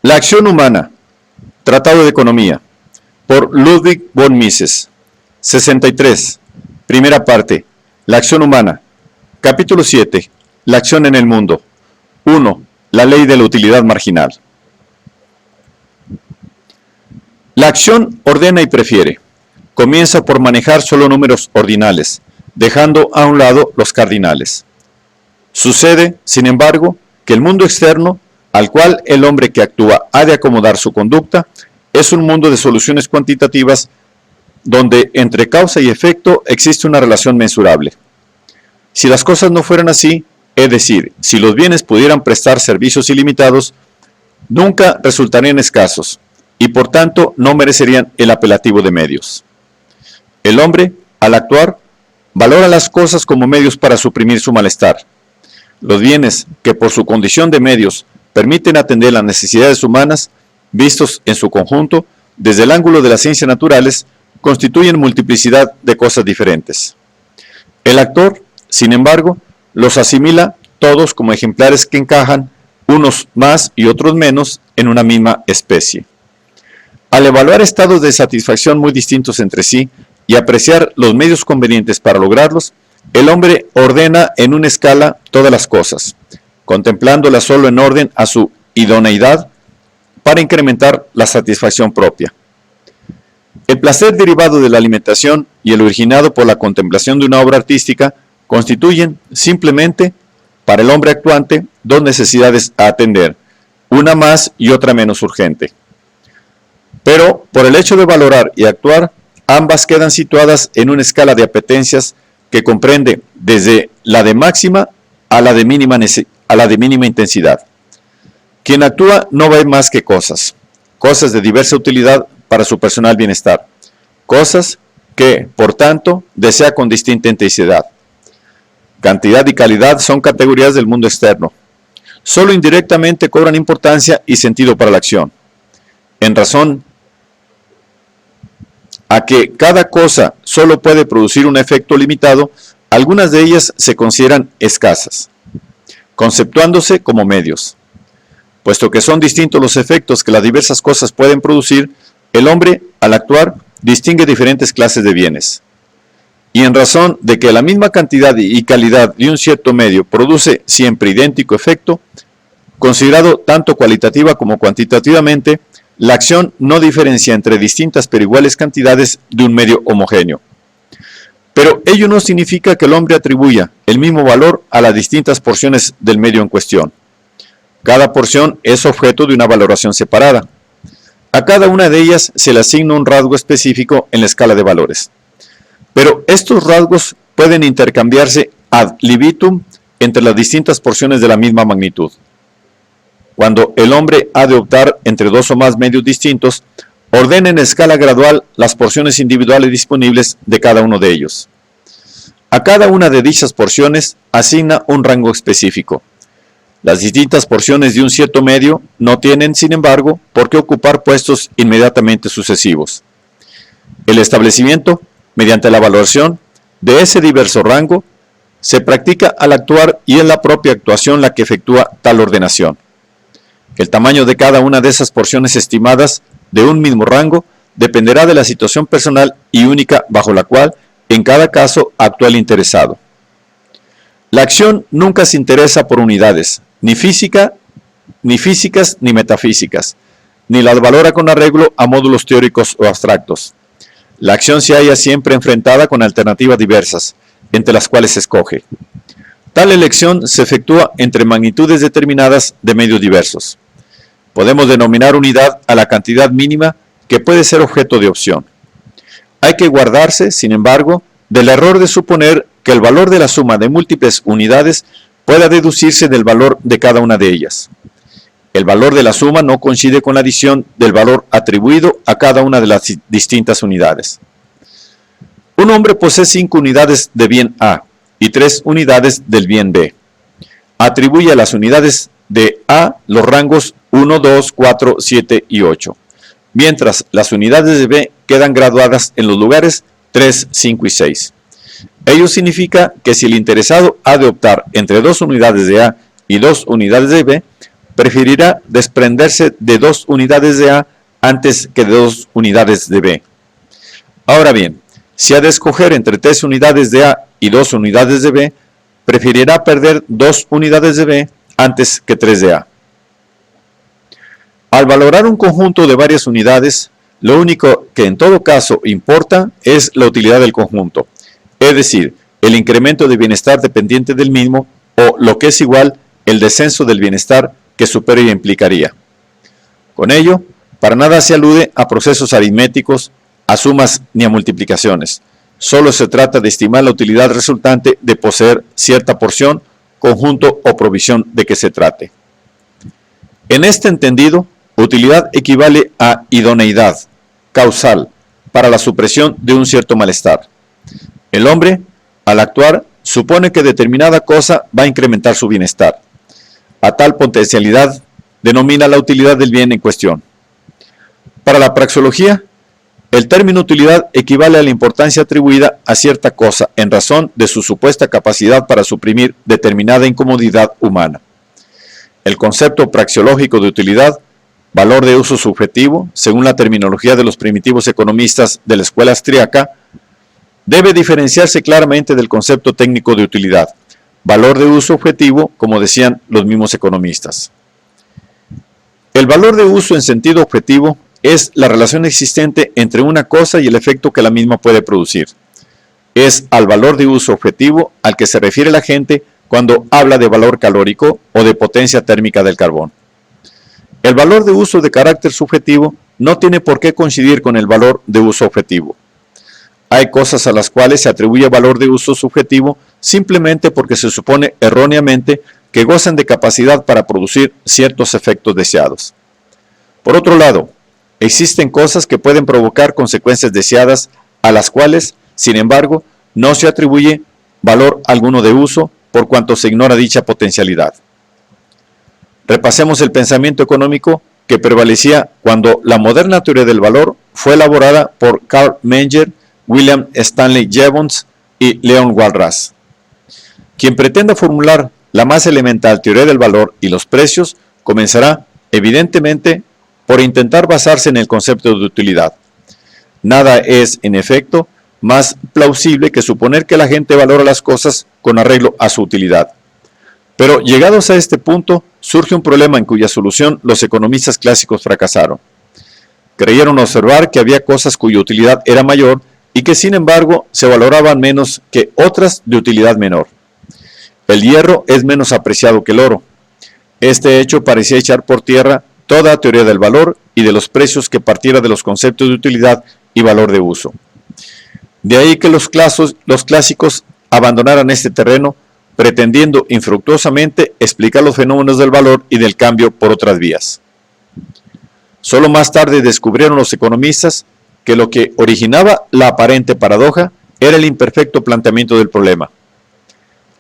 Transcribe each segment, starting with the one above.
La acción humana, Tratado de Economía, por Ludwig von Mises. 63. Primera parte. La acción humana. Capítulo 7. La acción en el mundo. 1. La ley de la utilidad marginal. La acción ordena y prefiere. Comienza por manejar solo números ordinales, dejando a un lado los cardinales. Sucede, sin embargo, que el mundo externo, al cual el hombre que actúa ha de acomodar su conducta, es un mundo de soluciones cuantitativas donde entre causa y efecto existe una relación mensurable. Si las cosas no fueran así, es decir, si los bienes pudieran prestar servicios ilimitados, nunca resultarían escasos y por tanto no merecerían el apelativo de medios. El hombre, al actuar, valora las cosas como medios para suprimir su malestar. Los bienes que por su condición de medios permiten atender las necesidades humanas, vistos en su conjunto, desde el ángulo de las ciencias naturales, constituyen multiplicidad de cosas diferentes. El actor, sin embargo, los asimila todos como ejemplares que encajan, unos más y otros menos, en una misma especie. Al evaluar estados de satisfacción muy distintos entre sí y apreciar los medios convenientes para lograrlos, el hombre ordena en una escala todas las cosas, contemplándolas solo en orden a su idoneidad para incrementar la satisfacción propia. El placer derivado de la alimentación y el originado por la contemplación de una obra artística constituyen simplemente, para el hombre actuante, dos necesidades a atender, una más y otra menos urgente. Pero, por el hecho de valorar y actuar, ambas quedan situadas en una escala de apetencias que comprende desde la de máxima a la de mínima intensidad. Quien actúa no ve más que cosas de diversa utilidad para su personal bienestar, cosas que, por tanto, desea con distinta intensidad. Cantidad y calidad son categorías del mundo externo. Solo indirectamente cobran importancia y sentido para la acción. En razón a que cada cosa solo puede producir un efecto limitado, algunas de ellas se consideran escasas, conceptuándose como medios. Puesto que son distintos los efectos que las diversas cosas pueden producir, el hombre, al actuar, distingue diferentes clases de bienes. Y en razón de que la misma cantidad y calidad de un cierto medio produce siempre idéntico efecto, considerado tanto cualitativa como cuantitativamente, la acción no diferencia entre distintas pero iguales cantidades de un medio homogéneo. Pero ello no significa que el hombre atribuya el mismo valor a las distintas porciones del medio en cuestión. Cada porción es objeto de una valoración separada. A cada una de ellas se le asigna un rasgo específico en la escala de valores. Pero estos rasgos pueden intercambiarse ad libitum entre las distintas porciones de la misma magnitud. Cuando el hombre ha de optar entre dos o más medios distintos, ordena en escala gradual las porciones individuales disponibles de cada uno de ellos. A cada una de dichas porciones asigna un rango específico. Las distintas porciones de un cierto medio no tienen, sin embargo, por qué ocupar puestos inmediatamente sucesivos. El establecimiento, mediante la valoración de ese diverso rango, se practica al actuar y es la propia actuación la que efectúa tal ordenación. El tamaño de cada una de esas porciones estimadas de un mismo rango dependerá de la situación personal y única bajo la cual, en cada caso, actúa el interesado. La acción nunca se interesa por unidades, ni físicas ni metafísicas, ni las valora con arreglo a módulos teóricos o abstractos. La acción se halla siempre enfrentada con alternativas diversas, entre las cuales se escoge. Tal elección se efectúa entre magnitudes determinadas de medios diversos. Podemos denominar unidad a la cantidad mínima que puede ser objeto de opción. Hay que guardarse, sin embargo, del error de suponer que el valor de la suma de múltiples unidades pueda deducirse del valor de cada una de ellas. El valor de la suma no coincide con la adición del valor atribuido a cada una de las distintas unidades. Un hombre posee 5 unidades de bien A y 3 unidades del bien B. Atribuye a las unidades de A los rangos 1, 2, 4, 7 y 8, mientras las unidades de B quedan graduadas en los lugares 3, 5 y 6. Ello significa que si el interesado ha de optar entre 2 unidades de A y 2 unidades de B, preferirá desprenderse de 2 unidades de A antes que de 2 unidades de B. Ahora bien, si ha de escoger entre 3 unidades de A y 2 unidades de B, preferirá perder 2 unidades de B antes que 3 de A. Al valorar un conjunto de varias unidades, lo único que en todo caso importa es la utilidad del conjunto, es decir, el incremento de bienestar dependiente del mismo o, lo que es igual, el descenso del bienestar que su pérdida implicaría. Con ello, para nada se alude a procesos aritméticos, a sumas ni a multiplicaciones. Solo se trata de estimar la utilidad resultante de poseer cierta porción, conjunto o provisión de que se trate. En este entendido, utilidad equivale a idoneidad, causal, para la supresión de un cierto malestar. El hombre, al actuar, supone que determinada cosa va a incrementar su bienestar. A tal potencialidad denomina la utilidad del bien en cuestión. Para la praxeología, el término utilidad equivale a la importancia atribuida a cierta cosa en razón de su supuesta capacidad para suprimir determinada incomodidad humana. El concepto praxeológico de utilidad, valor de uso subjetivo, según la terminología de los primitivos economistas de la escuela austríaca, debe diferenciarse claramente del concepto técnico de utilidad, valor de uso objetivo, como decían los mismos economistas. El valor de uso en sentido objetivo es la relación existente entre una cosa y el efecto que la misma puede producir. Es al valor de uso objetivo al que se refiere la gente cuando habla de valor calórico o de potencia térmica del carbón. El valor de uso de carácter subjetivo no tiene por qué coincidir con el valor de uso objetivo. Hay cosas a las cuales se atribuye valor de uso subjetivo simplemente porque se supone erróneamente que gozan de capacidad para producir ciertos efectos deseados. Por otro lado, existen cosas que pueden provocar consecuencias deseadas a las cuales, sin embargo, no se atribuye valor alguno de uso por cuanto se ignora dicha potencialidad. Repasemos el pensamiento económico que prevalecía cuando la moderna teoría del valor fue elaborada por Carl Menger, William Stanley Jevons y Leon Walras. Quien pretenda formular la más elemental teoría del valor y los precios comenzará, evidentemente, por intentar basarse en el concepto de utilidad. Nada es, en efecto, más plausible que suponer que la gente valora las cosas con arreglo a su utilidad. Pero llegados a este punto, surge un problema en cuya solución los economistas clásicos fracasaron. Creyeron observar que había cosas cuya utilidad era mayor y que sin embargo se valoraban menos que otras de utilidad menor. El hierro es menos apreciado que el oro. Este hecho parecía echar por tierra toda teoría del valor y de los precios que partiera de los conceptos de utilidad y valor de uso. De ahí que los clásicos abandonaran este terreno, pretendiendo infructuosamente explicar los fenómenos del valor y del cambio por otras vías. Solo más tarde descubrieron los economistas que lo que originaba la aparente paradoja era el imperfecto planteamiento del problema.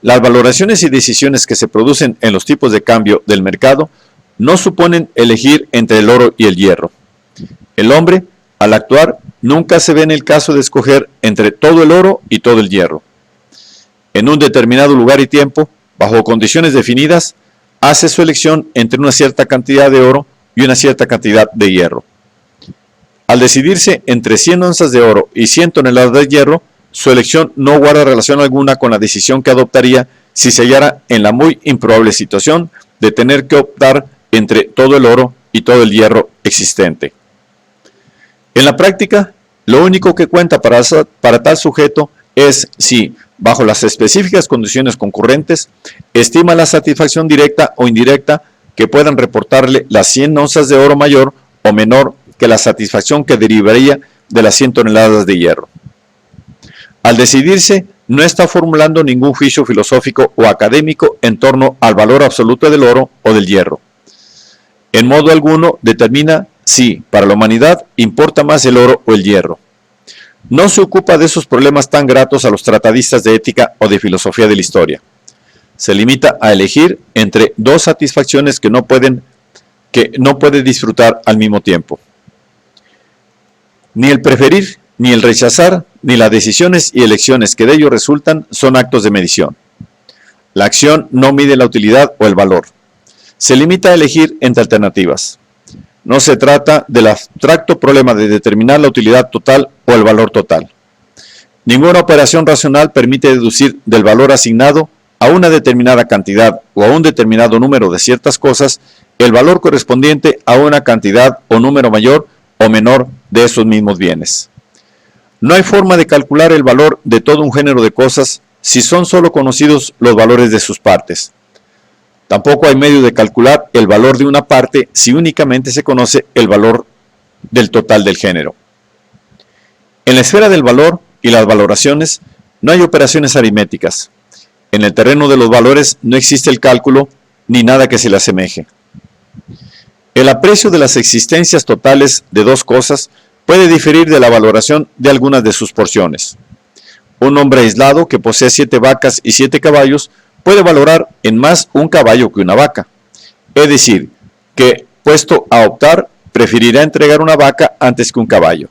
Las valoraciones y decisiones que se producen en los tipos de cambio del mercado no suponen elegir entre el oro y el hierro. El hombre, al actuar, nunca se ve en el caso de escoger entre todo el oro y todo el hierro. En un determinado lugar y tiempo, bajo condiciones definidas, hace su elección entre una cierta cantidad de oro y una cierta cantidad de hierro. Al decidirse entre 100 onzas de oro y 100 toneladas de hierro, su elección no guarda relación alguna con la decisión que adoptaría si se hallara en la muy improbable situación de tener que optar entre todo el oro y todo el hierro existente. En la práctica, lo único que cuenta para tal sujeto es si, bajo las específicas condiciones concurrentes, estima la satisfacción directa o indirecta que puedan reportarle las 100 onzas de oro mayor o menor que la satisfacción que derivaría de las 100 toneladas de hierro. Al decidirse, no está formulando ningún juicio filosófico o académico en torno al valor absoluto del oro o del hierro. En modo alguno determina si, para la humanidad, importa más el oro o el hierro. No se ocupa de esos problemas tan gratos a los tratadistas de ética o de filosofía de la historia. Se limita a elegir entre dos satisfacciones que no puede disfrutar al mismo tiempo. Ni el preferir, ni el rechazar, ni las decisiones y elecciones que de ello resultan son actos de medición. La acción no mide la utilidad o el valor. se limita a elegir entre alternativas. No se trata del abstracto problema de determinar la utilidad total o el valor total. Ninguna operación racional permite deducir del valor asignado a una determinada cantidad o a un determinado número de ciertas cosas el valor correspondiente a una cantidad o número mayor o menor de esos mismos bienes. No hay forma de calcular el valor de todo un género de cosas si son solo conocidos los valores de sus partes. Tampoco hay medio de calcular el valor de una parte si únicamente se conoce el valor del total del género. En la esfera del valor y las valoraciones no hay operaciones aritméticas. En el terreno de los valores no existe el cálculo ni nada que se le asemeje. El aprecio de las existencias totales de dos cosas puede diferir de la valoración de algunas de sus porciones. Un hombre aislado que posee 7 vacas y 7 caballos puede valorar en más un caballo que una vaca. Es decir, que, puesto a optar, preferirá entregar una vaca antes que un caballo.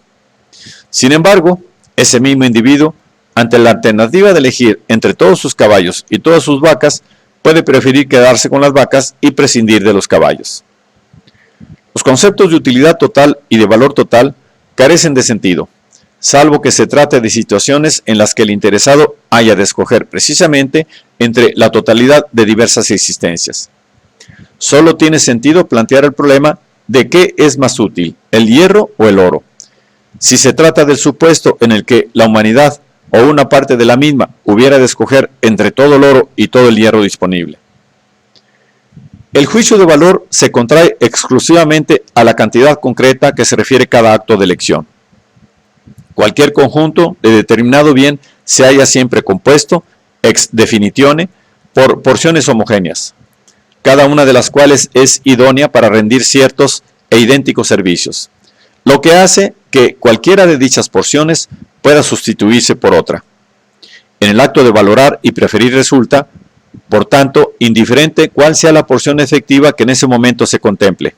Sin embargo, ese mismo individuo, ante la alternativa de elegir entre todos sus caballos y todas sus vacas, puede preferir quedarse con las vacas y prescindir de los caballos. Los conceptos de utilidad total y de valor total carecen de sentido, salvo que se trate de situaciones en las que el interesado haya de escoger precisamente entre la totalidad de diversas existencias. Solo tiene sentido plantear el problema de qué es más útil, el hierro o el oro. Si se trata del supuesto en el que la humanidad o una parte de la misma hubiera de escoger entre todo el oro y todo el hierro disponible. El juicio de valor se contrae exclusivamente a la cantidad concreta que se refiere cada acto de elección. Cualquier conjunto de determinado bien se halla siempre compuesto, ex definitione, por porciones homogéneas, cada una de las cuales es idónea para rendir ciertos e idénticos servicios, lo que hace que cualquiera de dichas porciones pueda sustituirse por otra. En el acto de valorar y preferir resulta, por tanto, indiferente cuál sea la porción efectiva que en ese momento se contemple.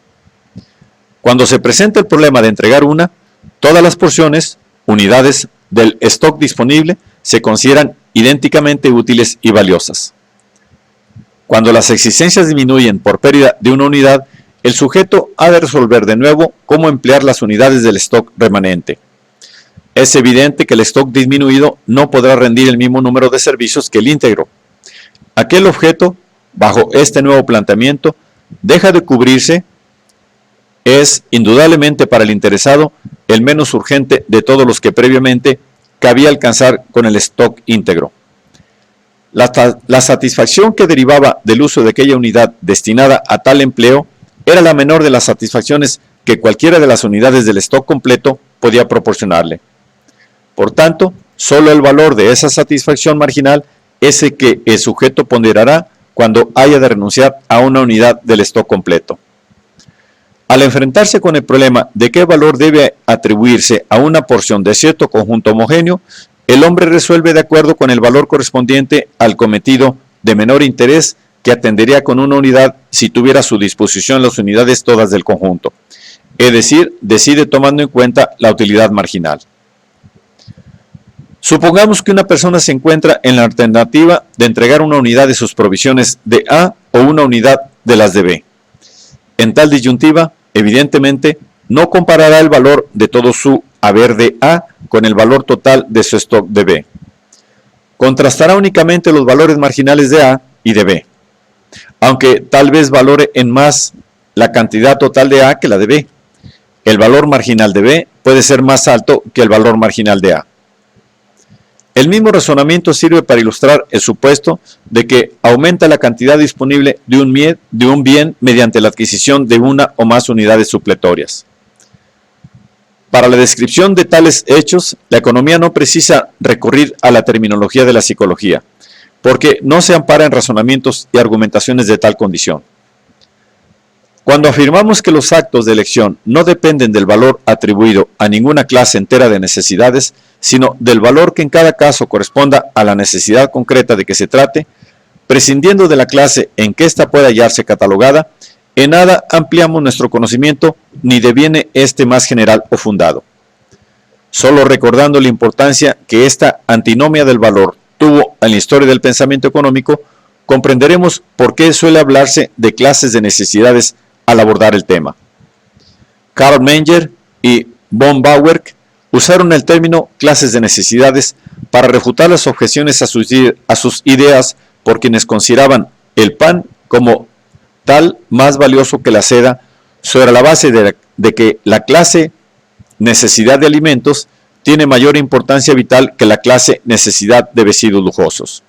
Cuando se presenta el problema de entregar una, todas las porciones, unidades del stock disponible, se consideran idénticamente útiles y valiosas. Cuando las existencias disminuyen por pérdida de una unidad, el sujeto ha de resolver de nuevo cómo emplear las unidades del stock remanente. Es evidente que el stock disminuido no podrá rendir el mismo número de servicios que el íntegro. Aquel objeto, bajo este nuevo planteamiento, deja de cubrirse, es indudablemente para el interesado el menos urgente de todos los que previamente cabía alcanzar con el stock íntegro. La satisfacción que derivaba del uso de aquella unidad destinada a tal empleo era la menor de las satisfacciones que cualquiera de las unidades del stock completo podía proporcionarle. Por tanto, solo el valor de esa satisfacción marginal es el que el sujeto ponderará cuando haya de renunciar a una unidad del stock completo. Al enfrentarse con el problema de qué valor debe atribuirse a una porción de cierto conjunto homogéneo, el hombre resuelve de acuerdo con el valor correspondiente al cometido de menor interés que atendería con una unidad si tuviera a su disposición las unidades todas del conjunto. Es decir, decide tomando en cuenta la utilidad marginal. Supongamos que una persona se encuentra en la alternativa de entregar una unidad de sus provisiones de A o una unidad de las de B. En tal disyuntiva, evidentemente, no comparará el valor de todo su haber de A con el valor total de su stock de B. Contrastará únicamente los valores marginales de A y de B, aunque tal vez valore en más la cantidad total de A que la de B. El valor marginal de B puede ser más alto que el valor marginal de A. El mismo razonamiento sirve para ilustrar el supuesto de que aumenta la cantidad disponible de un bien mediante la adquisición de una o más unidades supletorias. Para la descripción de tales hechos, la economía no precisa recurrir a la terminología de la psicología, porque no se ampara en razonamientos y argumentaciones de tal condición. Cuando afirmamos que los actos de elección no dependen del valor atribuido a ninguna clase entera de necesidades, sino del valor que en cada caso corresponda a la necesidad concreta de que se trate, prescindiendo de la clase en que ésta pueda hallarse catalogada, en nada ampliamos nuestro conocimiento ni deviene este más general o fundado. Solo recordando la importancia que esta antinomia del valor tuvo en la historia del pensamiento económico, comprenderemos por qué suele hablarse de clases de necesidades al abordar el tema. Karl Menger y von Bauer usaron el término clases de necesidades para refutar las objeciones a sus ideas por quienes consideraban el pan como tal más valioso que la seda, sobre la base de que la clase necesidad de alimentos tiene mayor importancia vital que la clase necesidad de vestidos lujosos.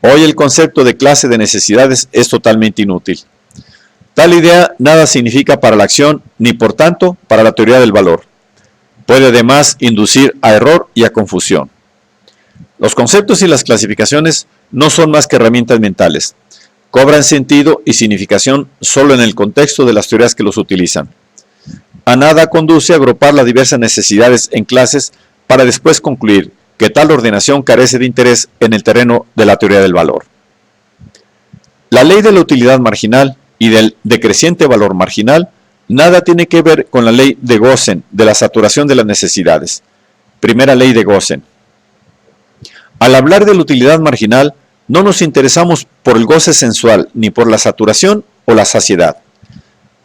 Hoy el concepto de clase de necesidades es totalmente inútil. Tal idea nada significa para la acción ni por tanto para la teoría del valor. Puede además inducir a error y a confusión. Los conceptos y las clasificaciones no son más que herramientas mentales. Cobran sentido y significación solo en el contexto de las teorías que los utilizan. A nada conduce a agrupar las diversas necesidades en clases para después concluir que tal ordenación carece de interés en el terreno de la teoría del valor. La ley de la utilidad marginal y del decreciente valor marginal nada tiene que ver con la ley de Gosen de la saturación de las necesidades. Primera ley de Gosen. Al hablar de la utilidad marginal, no nos interesamos por el goce sensual ni por la saturación o la saciedad.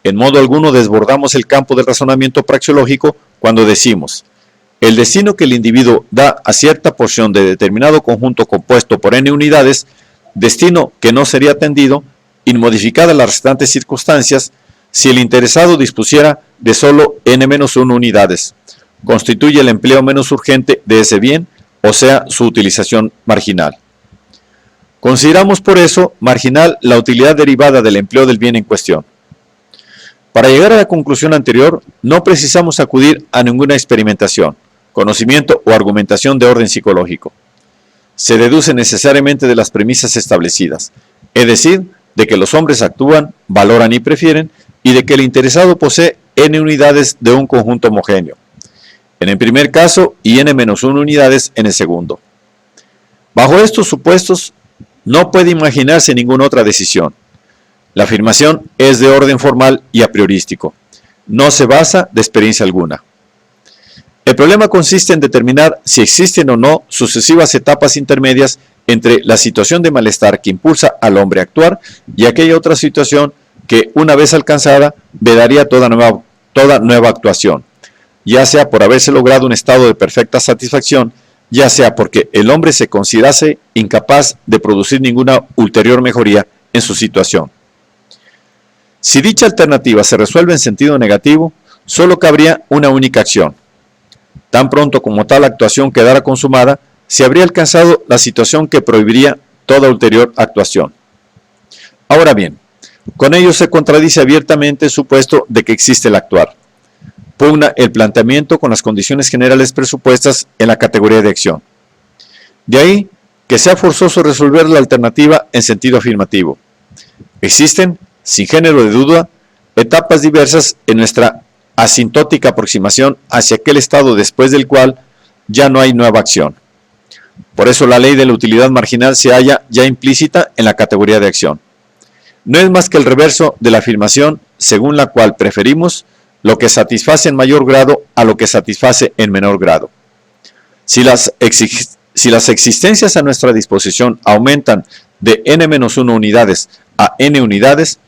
En modo alguno desbordamos el campo del razonamiento praxeológico cuando decimos: el destino que el individuo da a cierta porción de determinado conjunto compuesto por n unidades, destino que no sería atendido, inmodificadas las restantes circunstancias, si el interesado dispusiera de solo n-1 unidades, constituye el empleo menos urgente de ese bien, o sea, su utilización marginal. Consideramos por eso marginal la utilidad derivada del empleo del bien en cuestión. Para llegar a la conclusión anterior, no precisamos acudir a ninguna experimentación, conocimiento o argumentación de orden psicológico. Se deduce necesariamente de las premisas establecidas, es decir, de que los hombres actúan, valoran y prefieren, y de que el interesado posee n unidades de un conjunto homogéneo, en el primer caso, y n-1 unidades en el segundo. Bajo estos supuestos, no puede imaginarse ninguna otra decisión. La afirmación es de orden formal y a priorístico. No se basa de experiencia alguna. El problema consiste en determinar si existen o no sucesivas etapas intermedias entre la situación de malestar que impulsa al hombre a actuar y aquella otra situación que, una vez alcanzada, vedaría toda nueva actuación, ya sea por haberse logrado un estado de perfecta satisfacción, ya sea porque el hombre se considerase incapaz de producir ninguna ulterior mejoría en su situación. Si dicha alternativa se resuelve en sentido negativo, solo cabría una única acción. Tan pronto como tal actuación quedara consumada, se habría alcanzado la situación que prohibiría toda ulterior actuación. Ahora bien, con ello se contradice abiertamente el supuesto de que existe el actuar. Pugna el planteamiento con las condiciones generales presupuestas en la categoría de acción. De ahí que sea forzoso resolver la alternativa en sentido afirmativo. Existen, sin género de duda, etapas diversas en nuestra asintótica aproximación hacia aquel estado después del cual ya no hay nueva acción. Por eso la ley de la utilidad marginal se halla ya implícita en la categoría de acción. No es más que el reverso de la afirmación según la cual preferimos lo que satisface en mayor grado a lo que satisface en menor grado. Si las existencias a nuestra disposición aumentan de n-1 unidades a n unidades,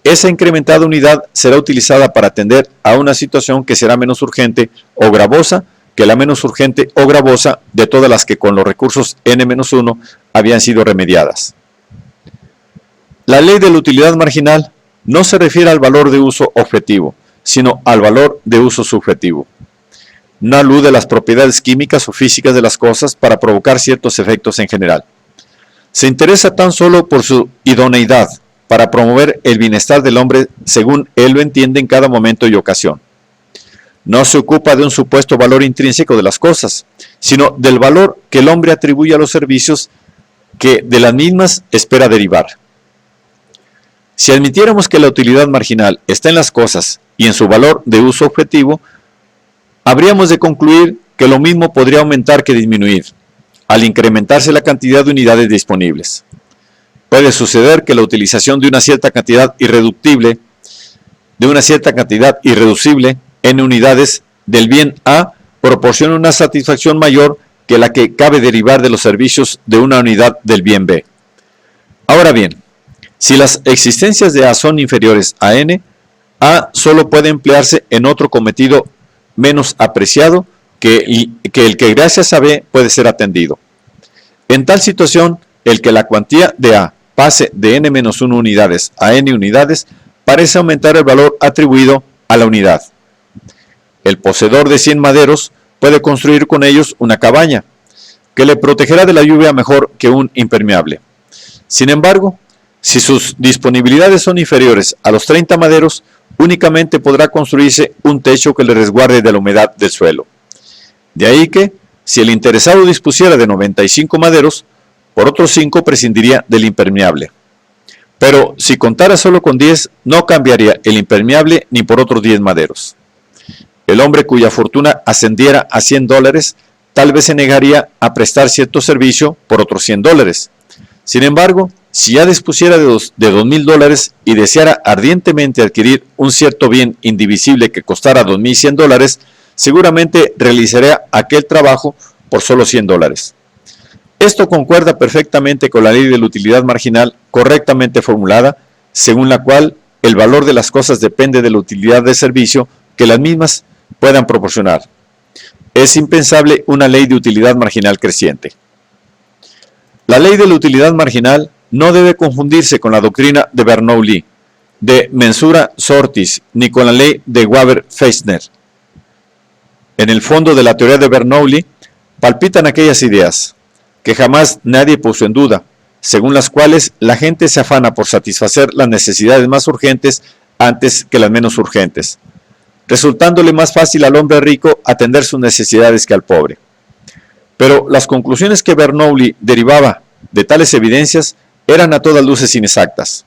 esa incrementada unidad será utilizada para atender a una situación que será menos urgente o gravosa que la menos urgente o gravosa de todas las que con los recursos n-1 habían sido remediadas. La ley de la utilidad marginal no se refiere al valor de uso objetivo, sino al valor de uso subjetivo. No alude a las propiedades químicas o físicas de las cosas para provocar ciertos efectos en general. Se interesa tan solo por su idoneidad para promover el bienestar del hombre según él lo entiende en cada momento y ocasión. No se ocupa de un supuesto valor intrínseco de las cosas, sino del valor que el hombre atribuye a los servicios que de las mismas espera derivar. Si admitiéramos que la utilidad marginal está en las cosas y en su valor de uso objetivo, habríamos de concluir que lo mismo podría aumentar que disminuir, al incrementarse la cantidad de unidades disponibles. Puede suceder que la utilización de una cierta cantidad irreductible, n unidades del bien A, proporciona una satisfacción mayor que la que cabe derivar de los servicios de una unidad del bien B. Ahora bien, si las existencias de A son inferiores a n, A solo puede emplearse en otro cometido menos apreciado que el que gracias a B puede ser atendido. En tal situación, el que la cuantía de A pase de n-1 unidades a n unidades parece aumentar el valor atribuido a la unidad. El poseedor de 100 maderos puede construir con ellos una cabaña, que le protegerá de la lluvia mejor que un impermeable. Sin embargo, si sus disponibilidades son inferiores a los 30 maderos, únicamente podrá construirse un techo que le resguarde de la humedad del suelo. De ahí que, si el interesado dispusiera de 95 maderos, por otros 5 prescindiría del impermeable. Pero si contara solo con 10, no cambiaría el impermeable ni por otros 10 maderos. El hombre cuya fortuna ascendiera a $100, tal vez se negaría a prestar cierto servicio por otros $100. Sin embargo, si ya dispusiera de $2,000 y deseara ardientemente adquirir un cierto bien indivisible que costara $2,100, seguramente realizaría aquel trabajo por solo $100. Esto concuerda perfectamente con la ley de la utilidad marginal correctamente formulada, según la cual el valor de las cosas depende de la utilidad de servicio que las mismas puedan proporcionar. Es impensable una ley de utilidad marginal creciente. La ley de la utilidad marginal no debe confundirse con la doctrina de Bernoulli, de mensura sortis, ni con la ley de Weber-Fechner. En el fondo de la teoría de Bernoulli palpitan aquellas ideas que jamás nadie puso en duda, según las cuales la gente se afana por satisfacer las necesidades más urgentes antes que las menos urgentes, resultándole más fácil al hombre rico atender sus necesidades que al pobre. Pero las conclusiones que Bernoulli derivaba de tales evidencias eran a todas luces inexactas.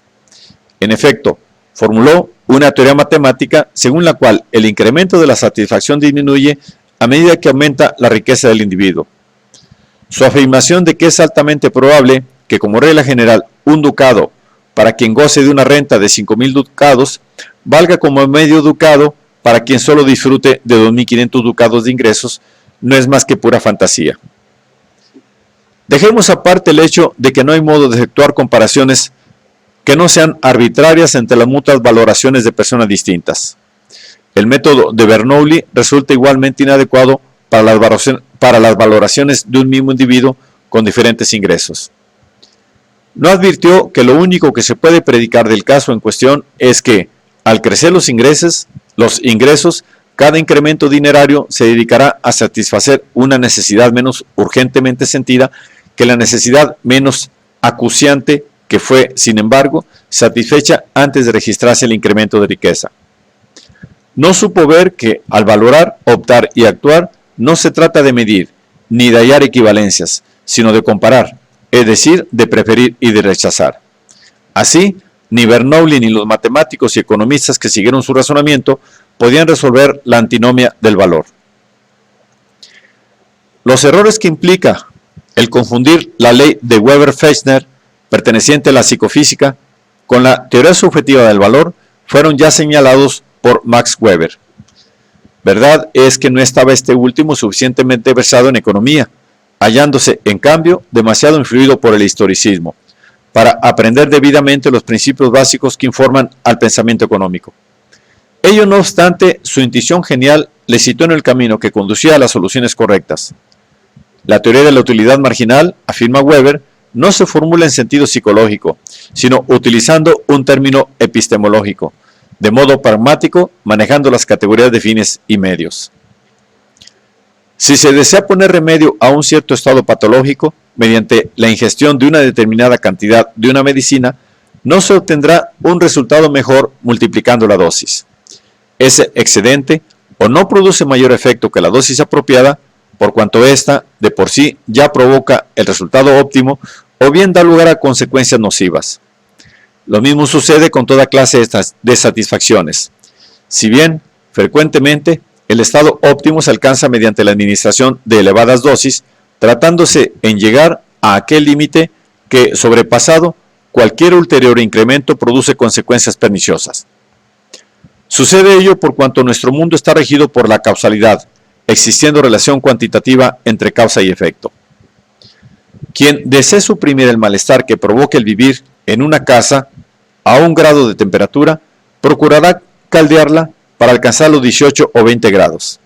En efecto, formuló una teoría matemática según la cual el incremento de la satisfacción disminuye a medida que aumenta la riqueza del individuo. Su afirmación de que es altamente probable que, como regla general, un ducado para quien goce de una renta de 5,000 ducados valga como medio ducado para quien solo disfrute de 2,500 ducados de ingresos, no es más que pura fantasía. Dejemos aparte el hecho de que no hay modo de efectuar comparaciones que no sean arbitrarias entre las mutuas valoraciones de personas distintas. El método de Bernoulli resulta igualmente inadecuado para las valoraciones de un mismo individuo con diferentes ingresos. No advirtió que lo único que se puede predicar del caso en cuestión es que, al crecer los ingresos, cada incremento dinerario se dedicará a satisfacer una necesidad menos urgentemente sentida que la necesidad menos acuciante que fue, sin embargo, satisfecha antes de registrarse el incremento de riqueza. No supo ver que, al valorar, optar y actuar, no se trata de medir, ni de hallar equivalencias, sino de comparar, es decir, de preferir y de rechazar. Así, ni Bernoulli ni los matemáticos y economistas que siguieron su razonamiento podían resolver la antinomia del valor. Los errores que implica el confundir la ley de Weber-Fechner, perteneciente a la psicofísica, con la teoría subjetiva del valor, fueron ya señalados por Max Weber. Verdad es que no estaba este último suficientemente versado en economía, hallándose, en cambio, demasiado influido por el historicismo, para aprender debidamente los principios básicos que informan al pensamiento económico. Ello no obstante, su intuición genial le citó en el camino que conducía a las soluciones correctas. La teoría de la utilidad marginal, afirma Weber, no se formula en sentido psicológico, sino utilizando un término epistemológico, de modo pragmático, manejando las categorías de fines y medios. Si se desea poner remedio a un cierto estado patológico, mediante la ingestión de una determinada cantidad de una medicina, no se obtendrá un resultado mejor multiplicando la dosis. Ese excedente o no produce mayor efecto que la dosis apropiada, por cuanto ésta, de por sí, ya provoca el resultado óptimo, o bien da lugar a consecuencias nocivas. Lo mismo sucede con toda clase de satisfacciones. Si bien, frecuentemente, el estado óptimo se alcanza mediante la administración de elevadas dosis, tratándose en llegar a aquel límite que, sobrepasado, cualquier ulterior incremento produce consecuencias perniciosas. Sucede ello por cuanto nuestro mundo está regido por la causalidad, existiendo relación cuantitativa entre causa y efecto. Quien desee suprimir el malestar que provoca el vivir en una casa a 1 grado de temperatura, procurará caldearla para alcanzar los 18 o 20 grados.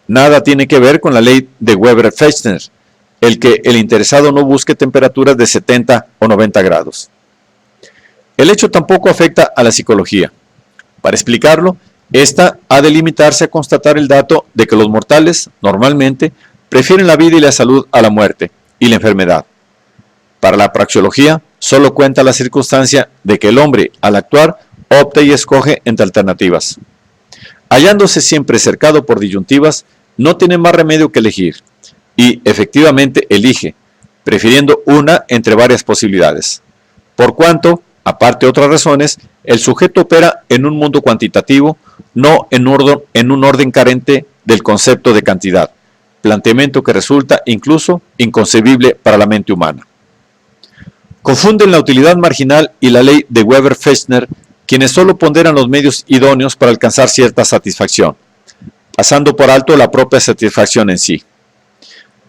Nada tiene que ver con la ley de Weber-Fechner, el que el interesado no busque temperaturas de 70 o 90 grados. El hecho tampoco afecta a la psicología. Para explicarlo, esta ha de limitarse a constatar el dato de que los mortales, normalmente, prefieren la vida y la salud a la muerte y la enfermedad. Para la praxeología, solo cuenta la circunstancia de que el hombre, al actuar, opta y escoge entre alternativas. Hallándose siempre cercado por disyuntivas, no tiene más remedio que elegir, y efectivamente elige, prefiriendo una entre varias posibilidades. Por cuanto, aparte de otras razones, el sujeto opera en un mundo cuantitativo, no en un orden carente del concepto de cantidad, planteamiento que resulta incluso inconcebible para la mente humana. Confunden la utilidad marginal y la ley de Weber-Fechner quienes solo ponderan los medios idóneos para alcanzar cierta satisfacción, pasando por alto la propia satisfacción en sí.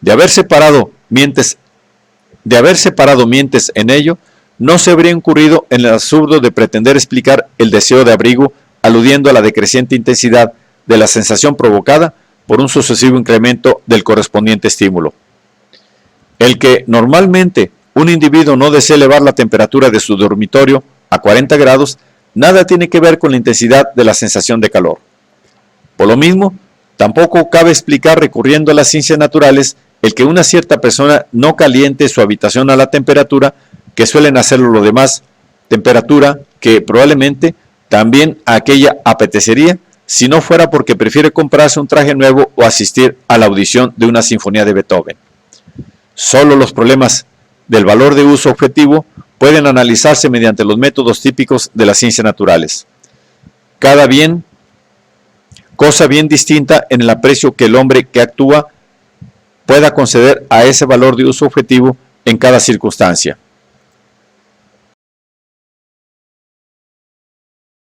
De haber separado mientes en ello, no se habría incurrido en el absurdo de pretender explicar el deseo de abrigo aludiendo a la decreciente intensidad de la sensación provocada por un sucesivo incremento del correspondiente estímulo. El que normalmente un individuo no desea elevar la temperatura de su dormitorio a 40 grados, nada tiene que ver con la intensidad de la sensación de calor. Por lo mismo, tampoco cabe explicar recurriendo a las ciencias naturales el que una cierta persona no caliente su habitación a la temperatura que suelen hacerlo los demás, temperatura que probablemente también a aquella apetecería si no fuera porque prefiere comprarse un traje nuevo o asistir a la audición de una sinfonía de Beethoven. Solo los problemas del valor de uso objetivo pueden analizarse mediante los métodos típicos de las ciencias naturales. Cada bien, cosa bien distinta en el aprecio que el hombre que actúa pueda conceder a ese valor de uso objetivo en cada circunstancia.